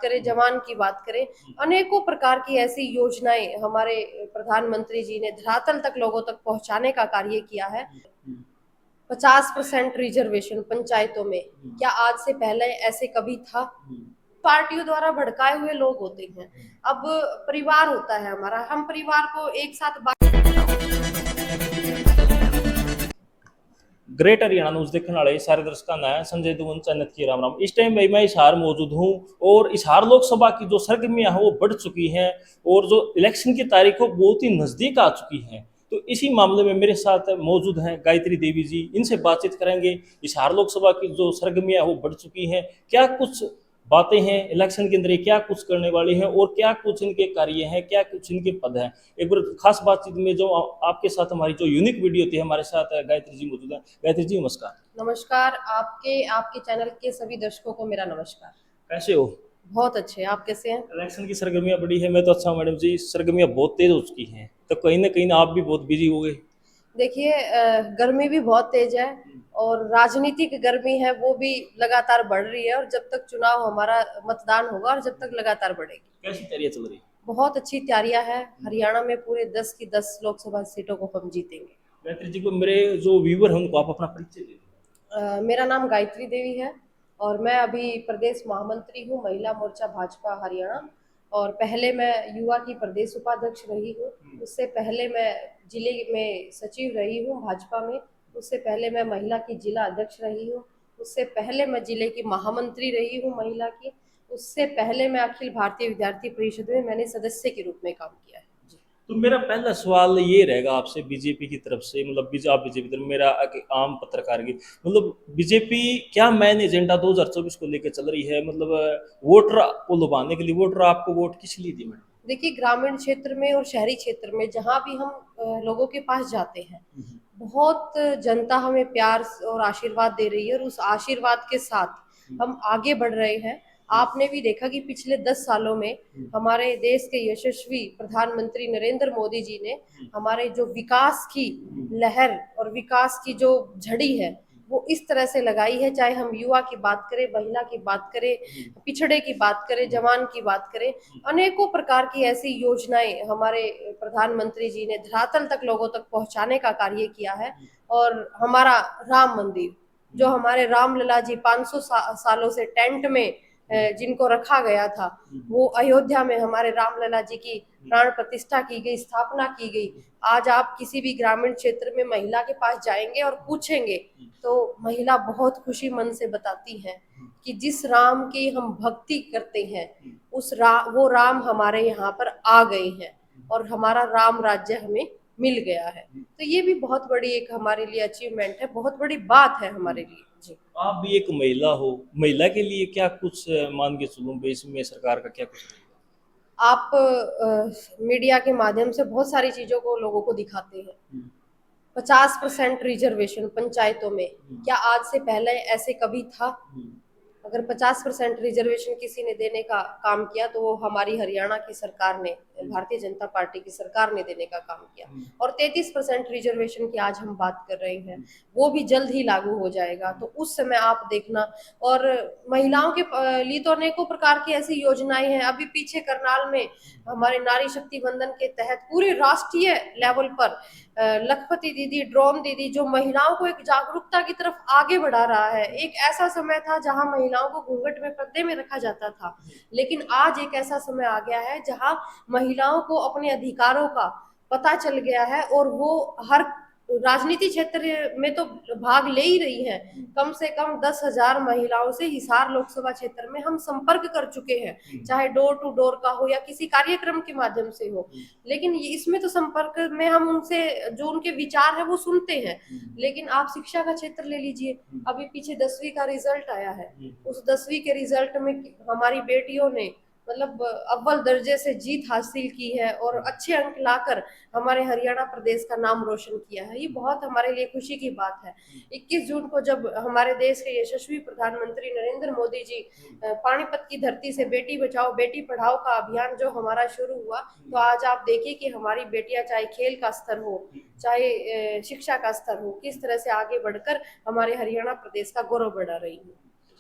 करें, जवान की बात करें, अनेकों प्रकार की ऐसी योजनाएं हमारे प्रधानमंत्री जी ने धरातल तक लोगों तक पहुंचाने का कार्य किया है। 50% रिजर्वेशन पंचायतों में, क्या आज से पहले ऐसे कभी था? पार्टियों द्वारा भड़काए हुए लोग होते हैं। अब परिवार होता है हमारा, हम परिवार को एक साथ ग्रेट हरियाणा न्यूज देखने वाले सारे दर्शकों का संजय दुवन चैनल की राम राम। इस टाइम भाई मैं हिसार मौजूद हूँ और हिसार लोकसभा की जो सरगर्मियां हैं वो बढ़ चुकी हैं और जो इलेक्शन की तारीख है बहुत ही नजदीक आ चुकी है। तो इसी मामले में मेरे साथ मौजूद हैं गायत्री देवी जी, इनसे बातचीत करेंगे। हिसार लोकसभा की जो सरगर्मियां वो बढ़ चुकी हैं, क्या कुछ बातें हैं इलेक्शन के अंदर, ये क्या कुछ करने वाली हैं और क्या कुछ इनके कार्य हैं, क्या कुछ इनके पद हैं। एक बार खास बातचीत में जो आपके साथ हमारी जो यूनिक वीडियो थी, हमारे साथ गायत्री जी मौजूद है। गायत्री जी नमस्कार। नमस्कार। आपके आपके चैनल के सभी दर्शकों को मेरा नमस्कार। कैसे हो? बहुत अच्छे, आप कैसे हैं? इलेक्शन की सरगर्मियां बड़ी है, मैं तो अच्छा हूं मैडम जी। सरगर्मियां बहुत तेज हो चुकी हैं, तो कहीं ना कहीं आप भी बहुत बिजी हो गए। देखिए, गर्मी भी बहुत तेज है और राजनीतिक गर्मी है वो भी लगातार बढ़ रही है, और जब तक चुनाव हमारा मतदान होगा और जब तक लगातार बढ़ेगी। कैसी तैयारियां चल रही? बहुत अच्छी तैयारियां हैं। हरियाणा में पूरे 10 की 10 लोकसभा सीटों को हम जीतेंगे। गायत्री जी को मेरे जो व्यूवर हैं उनको आप अपना परिचय दे दो। मेरा नाम गायत्री देवी है और मैं अभी प्रदेश महामंत्री हूँ, महिला मोर्चा भाजपा हरियाणा। और पहले मैं युवा की प्रदेश उपाध्यक्ष रही हूँ। उससे पहले मैं जिले में सचिव रही हूँ भाजपा में। उससे पहले मैं महिला की जिला अध्यक्ष रही हूँ। उससे पहले मैं जिले की महामंत्री रही हूँ महिला की। उससे पहले मैं अखिल भारतीय विद्यार्थी परिषद में मैंने सदस्य के रूप में काम किया है। जी। तो मेरा पहला सवाल ये रहेगा आपसे, बीजेपी की तरफ से, मतलब आप बीजेपी तरफ, मेरा एक आम पत्रकार की, मतलब बीजेपी क्या मैन एजेंडा 2024 को लेकर चल रही है? मतलब वोटर को लुभाने के लिए, वोटर आपको वोट किस लिए दी मैडम? देखिए, ग्रामीण क्षेत्र में और शहरी क्षेत्र में जहाँ भी हम लोगों के पास जाते हैं, बहुत जनता हमें प्यार और आशीर्वाद दे रही है, और उस आशीर्वाद के साथ हम आगे बढ़ रहे हैं। आपने भी देखा कि पिछले 10 सालों में हमारे देश के यशस्वी प्रधानमंत्री नरेंद्र मोदी जी ने हमारे जो विकास की लहर और विकास की जो झड़ी है वो इस तरह से लगाई है। चाहे हम युवा की बात करें, महिला की बात करें, पिछड़े की बात करें, जवान की बात करें, अनेकों प्रकार की ऐसी योजनाएं हमारे प्रधानमंत्री जी ने धरातल तक लोगों तक पहुंचाने का कार्य किया है। और हमारा राम मंदिर, जो हमारे रामलला जी 500 सालों से टेंट में जिनको रखा गया था, वो अयोध्या में हमारे रामलला जी की प्राण प्रतिष्ठा की गई, स्थापना की गई। आज आप किसी भी ग्रामीण क्षेत्र में महिला के पास जाएंगे और पूछेंगे तो महिला बहुत खुशी मन से बताती है कि जिस राम की हम भक्ति करते हैं वो राम हमारे यहाँ पर आ गए हैं और हमारा राम राज्य हमें मिल गया है। तो ये भी बहुत बड़ी एक हमारे लिए अचीवमेंट है, बहुत बड़ी बात है हमारे लिए। जी। आप भी एक महिला हो, महिला के लिए क्या कुछ मान के चलूं भाई, इसमें सरकार का क्या कुछ रहेगा? आप मीडिया के माध्यम से बहुत सारी चीजों को लोगों को दिखाते हैं। 50% रिजर्वेशन पंचायतों में, क्या आज से पहले ऐसे कभी था? अगर 50% रिजर्वेशन किसी ने देने का काम किया तो वो हमारी हरियाणा की सरकार ने, भारतीय जनता पार्टी की सरकार ने देने का काम किया। और 33% रिजर्वेशन की आज हम बात कर रहे हैं, वो भी जल्द ही लागू हो जाएगा, तो उस समय आप देखना। और महिलाओं के लिए तो अनेकों प्रकार की ऐसी योजनाएं हैं। अभी पीछे करनाल में हमारे नारी शक्ति वंदन के तहत पूरे राष्ट्रीय लेवल पर लखपति दीदी, ड्रोन दीदी, जो महिलाओं को एक जागरूकता की तरफ आगे बढ़ा रहा है। एक ऐसा समय था जहां महिलाओं को घूंघट में, पर्दे में रखा जाता था, लेकिन आज एक ऐसा समय आ गया है जहां महिलाओं को अपने अधिकारों का पता चल गया है और वो हर राजनीति क्षेत्र में तो भाग ले ही रही है। कम से कम 10,000 महिलाओं से हिसार लोकसभा क्षेत्र में हम संपर्क कर चुके हैं, चाहे डोर टू डोर का हो या किसी कार्यक्रम के माध्यम से हो। लेकिन इसमें तो संपर्क में हम उनसे जो उनके विचार है वो सुनते हैं। लेकिन आप शिक्षा का क्षेत्र ले लीजिए, अभी पीछे 10वीं का रिजल्ट आया है। उस 10वीं के रिजल्ट में हमारी बेटियों ने मतलब अव्वल दर्जे से जीत हासिल की है और अच्छे अंक लाकर हमारे हरियाणा प्रदेश का नाम रोशन किया है। ये बहुत हमारे लिए खुशी की बात है। 21 जून को जब हमारे देश के यशस्वी प्रधानमंत्री नरेंद्र मोदी जी पानीपत की धरती से बेटी बचाओ बेटी पढ़ाओ का अभियान जो हमारा शुरू हुआ, तो आज आप देखिए कि हमारी बेटियां चाहे खेल का स्तर हो, चाहे शिक्षा का स्तर हो, किस तरह से आगे बढ़कर हमारे हरियाणा प्रदेश का गौरव बढ़ा रही है।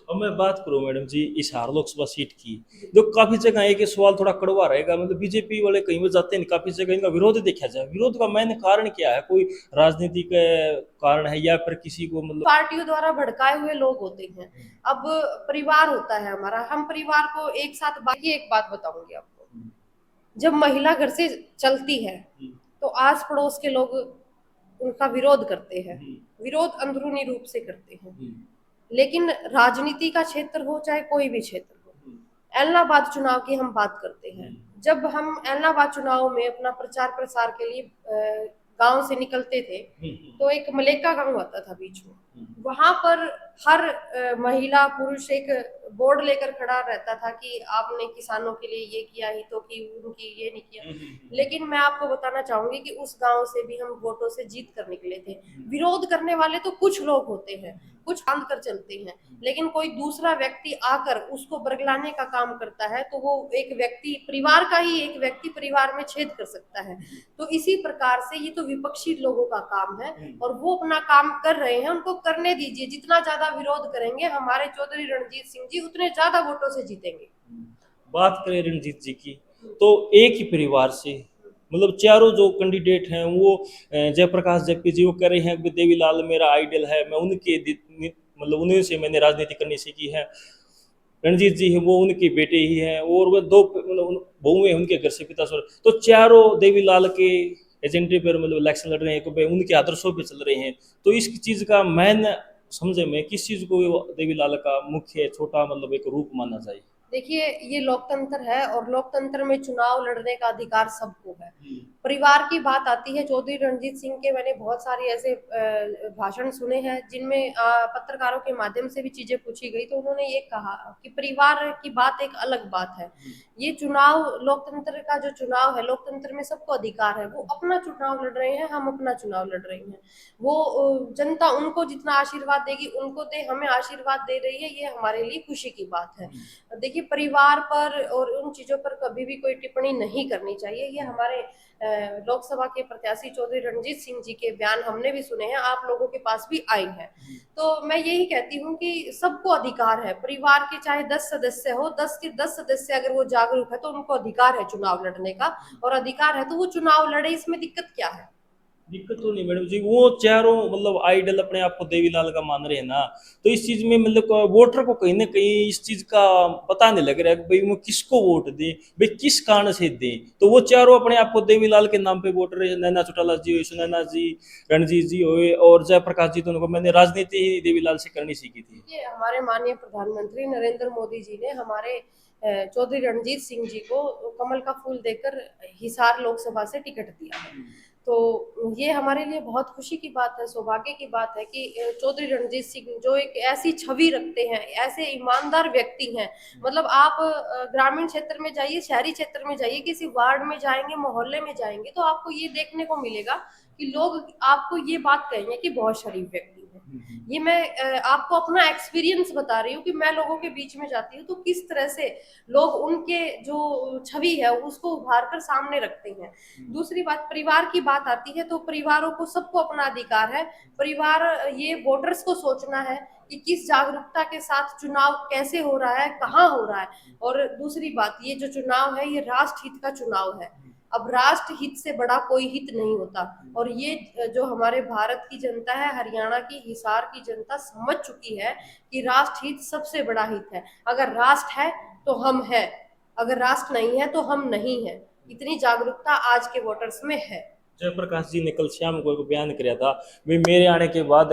अब मैं बात करूं मैडम जी हिसार लोकसभा सीट की, जो काफी जगह है कि सवाल थोड़ा कड़वा रहेगा, मतलब बीजेपी वाले कहीं भी जाते हैं, काफी जगह इनका विरोध देखा जाए, विरोध का मेन कारण क्या है? कोई राजनीतिक कारण है या फिर किसी को मतलब पार्टियों द्वारा भड़काए हुए लोग होते हैं। अब परिवार होता है हमारा, हम परिवार को एक साथ बाकी एक बात बताऊंगी आपको, जब महिला घर से चलती है तो आस पड़ोस के लोग उनका विरोध करते हैं, विरोध अंदरूनी रूप से करते हैं। लेकिन राजनीति का क्षेत्र हो चाहे कोई भी क्षेत्र हो, एलनाबाद चुनाव की हम बात करते हैं, जब हम एलनाबाद चुनाव में अपना प्रचार प्रसार के लिए गांव से निकलते थे तो एक मलेका गांव आता था बीच में, वहां पर हर महिला पुरुष एक बोर्ड लेकर खड़ा रहता था कि आपने किसानों के लिए ये किया, हितों की उनकी ये नहीं किया। लेकिन मैं आपको बताना चाहूंगी कि उस गांव से भी हम वोटों से जीत कर निकले थे। विरोध करने वाले तो कुछ लोग होते हैं, कुछ बांध कर चलते हैं, लेकिन कोई दूसरा व्यक्ति आकर उसको बरगलाने का काम करता है तो वो एक व्यक्ति परिवार का ही एक व्यक्ति परिवार में छेद कर सकता है। तो इसी प्रकार से ये तो विपक्षी लोगों का काम है और वो अपना काम कर रहे हैं, उनको करने दीजिए। जितना ज्यादा विरोध करेंगे हमारे चौधरी रणजीत सिंह जी उतने ज्यादा वोटों से जीतेंगे। बात करें रणजीत जी की, तो एक ही परिवार से मतलब चारों जो कैंडिडेट हैं वो जयप्रकाश जप्पी जी वो कह रहे हैं कि देवीलाल मेरा आइडल है, मैं उनके मतलब उन्हीं से मैंने राजनीति करनी सीखी है। रणजीत जी है वो उनके बेटे ही हैं और वो दो मतलब बहुएं उनके घर से पिता स्वर, तो चारों देवीलाल के एजेंडे पर मतलब इलेक्शन लड़ रहे हैं, कि उनके आदर्शों पे चल रहे हैं। तो इस चीज का मैन समझे में किस चीज को देवीलाल का मुख्य छोटा मतलब एक रूप माना जाए? देखिए, ये लोकतंत्र है और लोकतंत्र में चुनाव लड़ने का अधिकार सबको है। परिवार की बात आती है, चौधरी रणजीत सिंह के मैंने बहुत सारे ऐसे भाषण सुने हैं जिनमें पत्रकारों के माध्यम से भी चीजें पूछी गई, तो उन्होंने ये कहा कि परिवार की बात एक अलग बात है। ये चुनाव लोकतंत्र का जो चुनाव है, लोकतंत्र में सबको अधिकार है, वो अपना चुनाव लड़ रहे हैं, हम अपना चुनाव लड़ रहे हैं। वो जनता उनको जितना आशीर्वाद देगी उनको दे, हमें आशीर्वाद दे रही है, ये हमारे लिए खुशी की बात है। देखिए, परिवार पर और उन चीजों पर कभी भी कोई टिप्पणी नहीं करनी चाहिए। ये हमारे लोकसभा के प्रत्याशी चौधरी रणजीत सिंह जी के बयान हमने भी सुने हैं, आप लोगों के पास भी आए हैं। तो मैं यही कहती हूँ कि सबको अधिकार है, परिवार के चाहे 10 सदस्य हो, 10 के 10 सदस्य अगर वो जागरूक है तो उनको अधिकार है चुनाव लड़ने का, और अधिकार है तो वो चुनाव लड़े, इसमें दिक्कत क्या है? दिक्कत तो नहीं मैडम जी, वो चारों मतलब आइडल अपने आप को देवीलाल का मान रहे हैं ना, तो इस चीज में मतलब वोटर को कहीं ना कहीं इस चीज का पता नहीं लग रहा है कि भाई वो किसको वोट दे, भाई किस कारण से दे। तो वो चारों अपने आप को देवीलाल के नाम पे वोट रहे हैं, नैना चौटाला जी हुए, सुनैना जी, रणजीत जी हुए और जयप्रकाश जी, तो उनको मैंने राजनीति ही देवीलाल से करनी सीखी थी। ये हमारे माननीय प्रधानमंत्री नरेंद्र मोदी जी ने हमारे चौधरी रणजीत सिंह जी को कमल का फूल देकर हिसार लोकसभा से टिकट दिया है। तो ये हमारे लिए बहुत खुशी की बात है, सौभाग्य की बात है कि चौधरी रणजीत सिंह जो एक ऐसी छवि रखते हैं, ऐसे ईमानदार व्यक्ति हैं। मतलब आप ग्रामीण क्षेत्र में जाइए, शहरी क्षेत्र में जाइए, किसी वार्ड में जाएंगे, मोहल्ले में जाएंगे, तो आपको ये देखने को मिलेगा कि लोग आपको ये बात कहेंगे कि बहुत शरीफ व्यक्ति है। ये मैं आपको अपना एक्सपीरियंस बता रही हूँ कि मैं लोगों के बीच में जाती हूँ तो किस तरह से लोग उनके जो छवि है उसको उभार कर सामने रखते हैं। दूसरी बात, परिवार की बात आती है तो परिवारों को सबको अपना अधिकार है। परिवार ये वोटर्स को सोचना है कि किस जागरूकता के साथ चुनाव कैसे हो रहा है, कहाँ हो रहा है। और दूसरी बात, ये जो चुनाव है ये राष्ट्र हित का चुनाव है। अब राष्ट्र हित से बड़ा कोई हित नहीं होता, और ये जो हमारे भारत की जनता है, हरियाणा की हिसार की जनता समझ चुकी है कि राष्ट्र हित सबसे बड़ा हित है। अगर राष्ट्र है तो हम है, अगर राष्ट्र नहीं है तो हम नहीं है। इतनी जागरूकता आज के वोटर्स में है। जयप्रकाश जी ने कल शाम को एक बयान किया था, भाई मेरे आने के बाद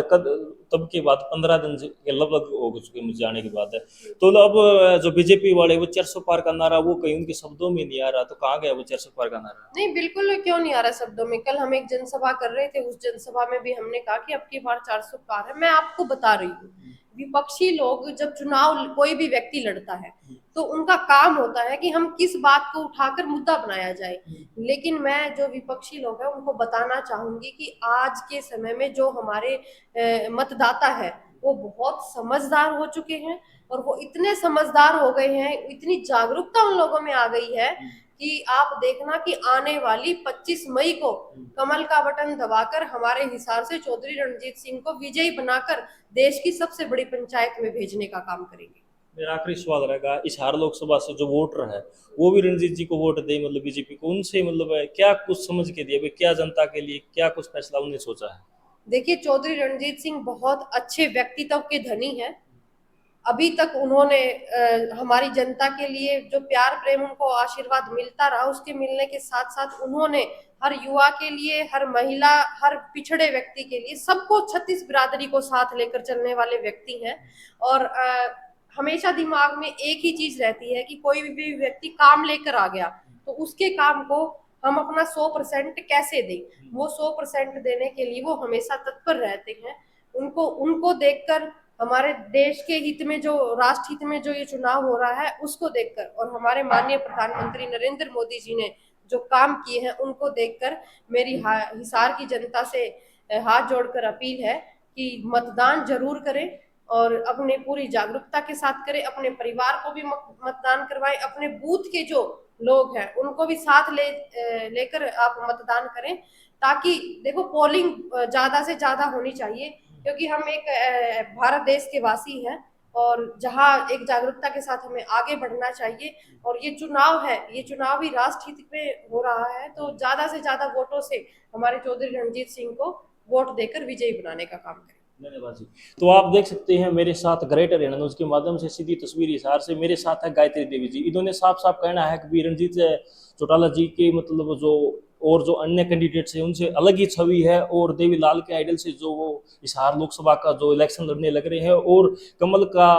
तब के बाद 15 दिन के लगभग हो चुके मुझे आने के बाद है। तो अब जो बीजेपी वाले वो 400 पार का नारा वो कहीं उनके शब्दों में नहीं आ रहा, तो कहाँ गया वो 400 पार का नारा? नहीं, बिल्कुल क्यों नहीं आ रहा शब्दों में। कल हम एक जनसभा कर रहे थे, उस जनसभा में भी हमने कहा कि अब की बार 400 पार है। मैं आपको बता रही हूँ, विपक्षी लोग जब चुनाव कोई भी व्यक्ति लड़ता है तो उनका काम होता है कि हम किस बात को उठाकर मुद्दा बनाया जाए। लेकिन मैं जो विपक्षी लोग हैं उनको बताना चाहूंगी कि आज के समय में जो हमारे मतदाता है वो बहुत समझदार हो चुके हैं, और वो इतने समझदार हो गए हैं, इतनी जागरूकता उन लोगों में आ गई है कि आप देखना कि आने वाली 25 मई को कमल का बटन दबाकर हमारे हिसार से चौधरी रणजीत सिंह को विजयी बनाकर देश की सबसे बड़ी पंचायत में भेजने का काम करेंगे। मेरा आखिरी सवाल रहेगा, हिसार लोकसभा से जो वोटर है वो भी रणजीत जी को वोट दे, मतलब बीजेपी को, उनसे मतलब क्या कुछ समझ के दिया, क्या जनता के लिए क्या कुछ फैसला उन्हें सोचा है? देखिए, चौधरी रणजीत सिंह बहुत अच्छे व्यक्तित्व के धनी हैं। अभी तक उन्होंने हमारी जनता के लिए जो प्यार प्रेम उनको आशीर्वाद मिलता रहा, उसके मिलने के साथ साथ उन्होंने हर युवा के लिए, हर महिला, हर पिछड़े व्यक्ति के लिए, सबको, 36 बिरादरी को साथ लेकर चलने वाले व्यक्ति हैं। और हमेशा दिमाग में एक ही चीज रहती है कि कोई भी व्यक्ति काम लेकर आ गया तो उसके काम को हम अपना 100% कैसे दें। वो 100% देने के लिए वो हमेशा तत्पर रहते हैं। उनको देखकर हमारे देश के हित में, जो राष्ट्र हित में जो ये चुनाव हो रहा है, उसको देखकर, और हमारे माननीय प्रधानमंत्री नरेंद्र मोदी जी ने जो काम किए हैं उनको देखकर मेरी हिसार की जनता से हाथ जोड़कर अपील है कि मतदान जरूर करें और अपने पूरी जागरूकता के साथ करें। अपने परिवार को भी मतदान करवाएं, अपने बूथ के जो लोग हैं उनको भी साथ लेकर आप मतदान करें, ताकि देखो पोलिंग ज्यादा से ज्यादा होनी चाहिए, क्योंकि हम एक भारत देश के वासी हैं और जहां एक जागरूकता के साथ हमें आगे बढ़ना चाहिए। और ये चुनाव है, ये चुनाव ही राष्ट्र हित में हो रहा है, तो ज्यादा से ज्यादा वोटों से हमारे चौधरी रणजीत सिंह को वोट देकर विजयी बनाने का काम करें। धन्यवाद जी। तो आप देख सकते हैं मेरे साथ ग्रेटर हरियाणा न्यूज के माध्यम से सीधी तस्वीर हिसार से मेरे साथ है गायत्री देवी जी। इन्होंने साफ साफ कहना है कि रणजीत चौटाला जी के मतलब जो और जो अन्य कैंडिडेट्स हैं उनसे अलग ही छवि है, और देवी लाल के आइडल से जो वो हिसार लोकसभा का जो इलेक्शन लड़ने लग रहे हैं, और कमल का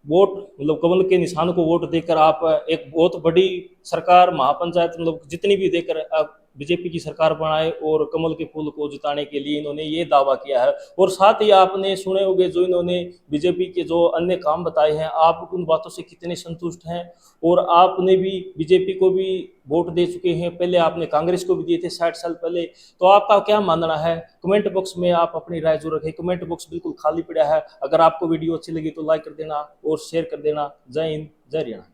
वोट, मतलब कमल के निशान को वोट देकर आप एक बहुत बड़ी सरकार, महापंचायत, मतलब जितनी भी देकर आप बीजेपी की सरकार बनाए और कमल के फूल को जिताने के लिए इन्होंने ये दावा किया है। और साथ ही आपने सुने होंगे जो इन्होंने बीजेपी के जो अन्य काम बताए हैं, आप उन बातों से कितने संतुष्ट हैं? और आपने भी बीजेपी को भी वोट दे चुके हैं, पहले आपने कांग्रेस को भी दिए थे 60 साल पहले, तो आपका क्या मानना है? कमेंट बॉक्स में आप अपनी राय जरूर रखें। कमेंट बॉक्स बिल्कुल खाली पड़ा है। अगर आपको वीडियो अच्छी लगी तो लाइक कर देना और शेयर कर देना। जय हिंद, जय हरियाणा।